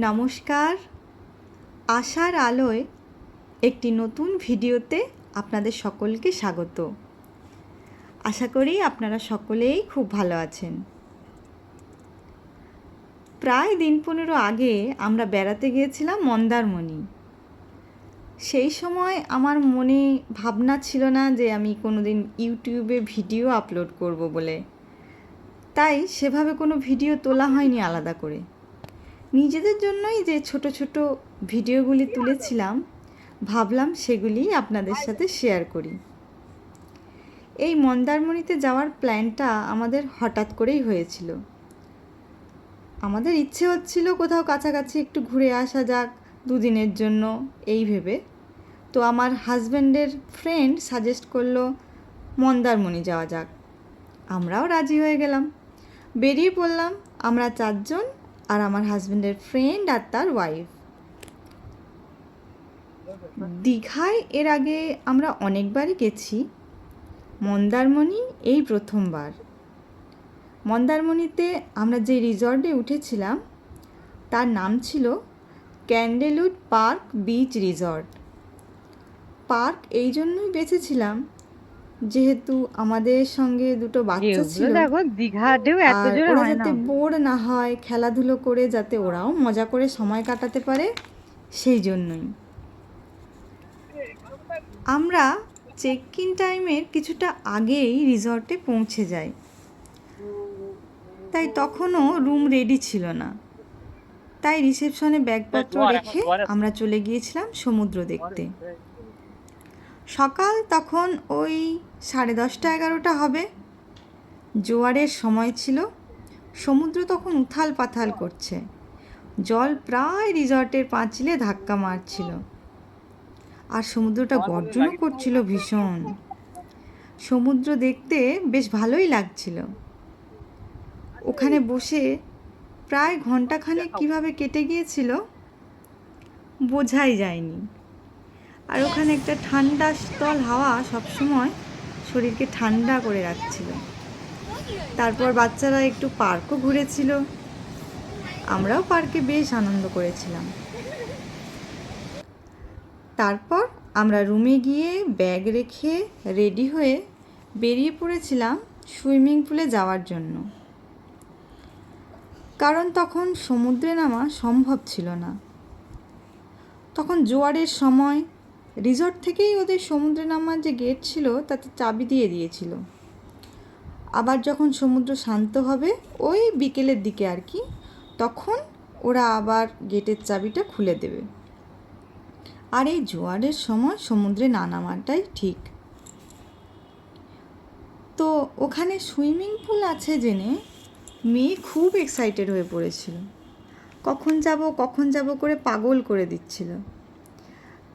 নমস্কার। আশার আলোয় একটি নতুন ভিডিওতে আপনাদের সকলকে স্বাগত। আশা করি আপনারা সকলেই খুব ভালো আছেন। প্রায় দিন 15 আগে আমরা বেড়াতে গিয়েছিলাম মন্দারমণি। সেই সময় আমার মনে ভাবনা ছিল না যে আমি কোনোদিন ইউটিউবে ভিডিও আপলোড করব বলে, তাই সেভাবে কোনো ভিডিও তোলা হয়নি আলাদা করে। নিজেদের জন্যই যে ছোট ছোট ভিডিওগুলি তুলেছিলাম, ভাবলাম সেগুলি আপনাদের সাথে শেয়ার করি। এই মন্দারমণিতে যাওয়ার প্ল্যানটা আমাদের হঠাৎ করেই হয়েছিল। আমাদের ইচ্ছে হচ্ছিল কোথাও কাছাকাছি একটু ঘুরে আসা যাক দুদিনের জন্য এই ভেবে। তো আমার হাজব্যান্ডের ফ্রেন্ড সাজেস্ট করলো মন্দারমণি যাওয়া যাক। আমরাও রাজি হয়ে গেলাম, বেরিয়ে পড়লাম। আমরা 4 জন, আর আমার হাজব্যান্ডের ফ্রেন্ড আর তার ওয়াইফ। দীঘায় এর আগে আমরা অনেকবারই গেছি, মন্দারমণি এই প্রথমবার। মন্দারমণিতে আমরা যে রিসর্টে উঠেছিলাম তার নাম ছিল ক্যান্ডেলউড পার্ক বিচ রিসর্ট। পার্ক এই জন্যই বেছেছিলাম যেহেতু আমাদের সঙ্গে দুটো বাচ্চা ছিল, আর ওরা যাতে বোর না হয়, খেলাধুলো করে যাতে ওরাও মজা করে সময় কাটাতে পারে, সেই জন্যই। আমরা চেক ইন টাইমের কিছুটা আগেই রিসর্টে পৌঁছে যাই, তাই তখনও রুম রেডি ছিল না। তাই রিসেপশনে ব্যাগপত্র রেখে আমরা চলে গিয়েছিলাম সমুদ্র দেখতে। সকাল তখন ওই 10:30-11টা হবে। জোয়ারের সময় ছিল, সমুদ্র তখন উথাল পাথাল করছে, জল প্রায় রিসর্টের পাঁচিলে ধাক্কা মারছিল, আর সমুদ্রটা গর্জনও করছিল ভীষণ। সমুদ্র দেখতে বেশ ভালোই লাগছিল। ওখানে বসে প্রায় ঘন্টাখানেক কীভাবে কেটে গিয়েছিল বোঝাই যায়নি। আর ওখানে একটা ঠান্ডা শীতল হাওয়া সবসময় শরীরকে ঠান্ডা করে রাখছিল। তারপর বাচ্চারা একটু পার্কও ঘুরেছিল, আমরাও পার্কে বেশ আনন্দ করেছিলাম। তারপর আমরা রুমে গিয়ে ব্যাগ রেখে রেডি হয়ে বেরিয়ে পড়েছিলাম সুইমিং পুলে যাওয়ার জন্য, কারণ তখন সমুদ্রে নামা সম্ভব ছিল না। তখন জোয়ারের সময়, রিসর্ট থেকেই ওদের সমুদ্রে নামার যে গেট ছিল তাতে চাবি দিয়ে দিয়েছিল। আবার যখন সমুদ্র শান্ত হবে ওই বিকেলের দিকে আর কি, তখন ওরা আবার গেটের চাবিটা খুলে দেবে। আর এই জোয়ারের সময় সমুদ্রে না নামাটাই ঠিক। তো ওখানে সুইমিং পুল আছে জেনে মেয়ে খুব এক্সাইটেড হয়ে পড়েছিল, কখন যাব করে পাগল করে দিচ্ছিল।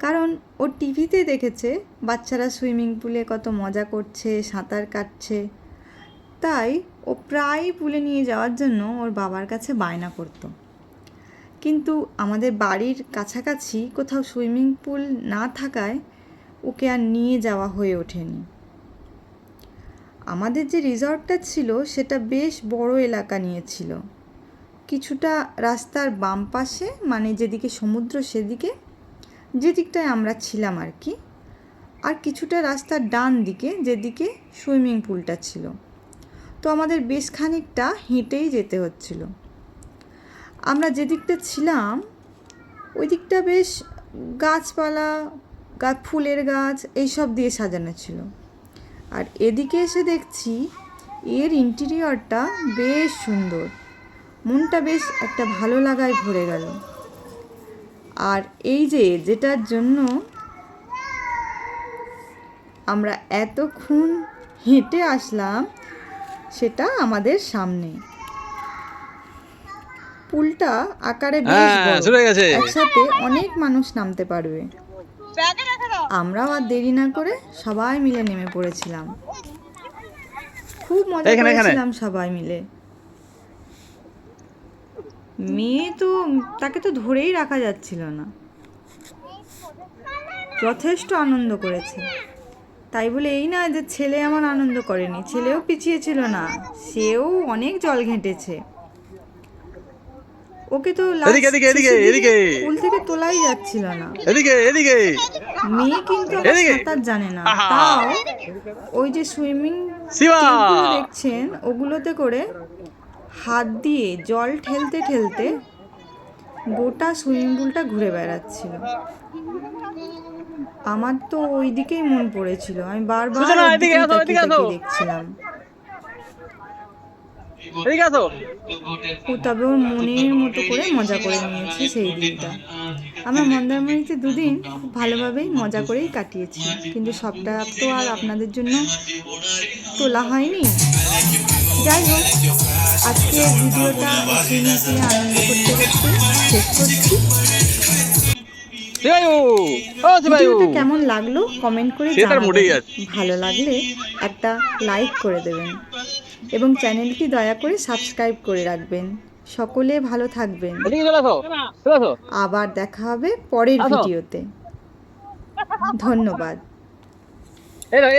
কারণ ও টিভিতে দেখেছে বাচ্চারা সুইমিং পুলে কত মজা করছে, সাঁতার কাটছে, তাই ও প্রায় পুলে নিয়ে যাওয়ার জন্য ওর বাবার কাছে বায়না করত। কিন্তু আমাদের বাড়ির কাছাকাছি কোথাও সুইমিং পুল না থাকায় ওকে আর নিয়ে যাওয়া হয়ে ওঠেনি। আমাদের যে রিসর্টটা ছিল সেটা বেশ বড় এলাকা নিয়েছিল। কিছুটা রাস্তার বাম পাশে, মানে যেদিকে সমুদ্র সেদিকে, যে দিকটায় আমরা ছিলাম আর কি, আর কিছুটা রাস্তার ডান দিকে যেদিকে সুইমিং পুলটা ছিল। তো আমাদের বেশ খানিকটা হেঁটেই যেতে হচ্ছিল। আমরা যে দিকটা ছিলাম ওই দিকটা বেশ গাছপালা, ফুলের গাছ এইসব দিয়ে সাজানো ছিল। আর এদিকে এসে দেখছি এর ইন্টেরিয়রটা বেশ সুন্দর, মনটা বেশ একটা ভালো লাগায় ভরে গেল। আর এই যেটার জন্য আমরা এতক্ষণ হেঁটে আসলাম সেটা আমাদের সামনে। পুলটা আকারে বেশ বড়, একসাথে অনেক মানুষ নামতে পারবে। আমরাও আর দেরি না করে সবাই মিলে নেমে পড়েছিলাম। খুব মজা করেছিলাম সবাই মিলে। মেয়ে তো, তাকে তো ধরেই রাখা যাচ্ছিল না, যথেষ্ট আনন্দ করেছে। তাই বলে এই না যে ছেলে আমার আনন্দ করেনি, ছেলেও পিছিয়ে ছিল না, সেও অনেক জল ঘেঁটেছে। ওকে তো এদিকে এদিকে এদিকে এদিকে পুল থেকে তোলাই যাচ্ছিল না। এদিকে এদিকে মেয়ে কিন্তু আবার এদিকে। সাঁতার জানে না, আহা। তাও ওই যে সুইমিং শিবা। টিউবগুলো দেখছেন ওগুলোতে করে হাত দিয়ে জল ঠেলতে ঠেলতে গোটা সুইমিং পুলটা ঘুরে বেড়াচ্ছিল। আমার তো ওই দিকেই মন পড়েছিল, আমি বারবার সূচনা ওর এদিকে দিকেই আসো, তাকিয়ে এদিকে আসো, তাকিয়ে দেখছিলাম। এদিকে আসো। ও তবে ওর মনের মতো করে মজা করে নিয়েছে সেই দিনটা। আমরা মন্দারমণিতে দুদিন খুব ভালোভাবেই মজা করেই কাটিয়েছি, কিন্তু সবটা তো আর আপনাদের জন্য তোলা হয়নি। যাই হোক, আজকের ভিডিওটা সুইমিং পুলে আনন্দ করতে করতে শেষ করছি। শিবায়ু, ও শিবায়ু। ভিডিওটা কেমন লাগলো কমেন্ট করে সে তার মুডেই জানাবেন, আছে। ভালো লাগলে একটা লাইক করে দেবেন এবং চ্যানেলটি দয়া করে সাবস্ক্রাইব করে রাখবেন। সকলে ভালো থাকবেন। এদিকে চলে আসো, চলে আসো, আবার দেখা হবে পরের আসো। ভিডিওতে। ধন্যবাদ। এই নাও,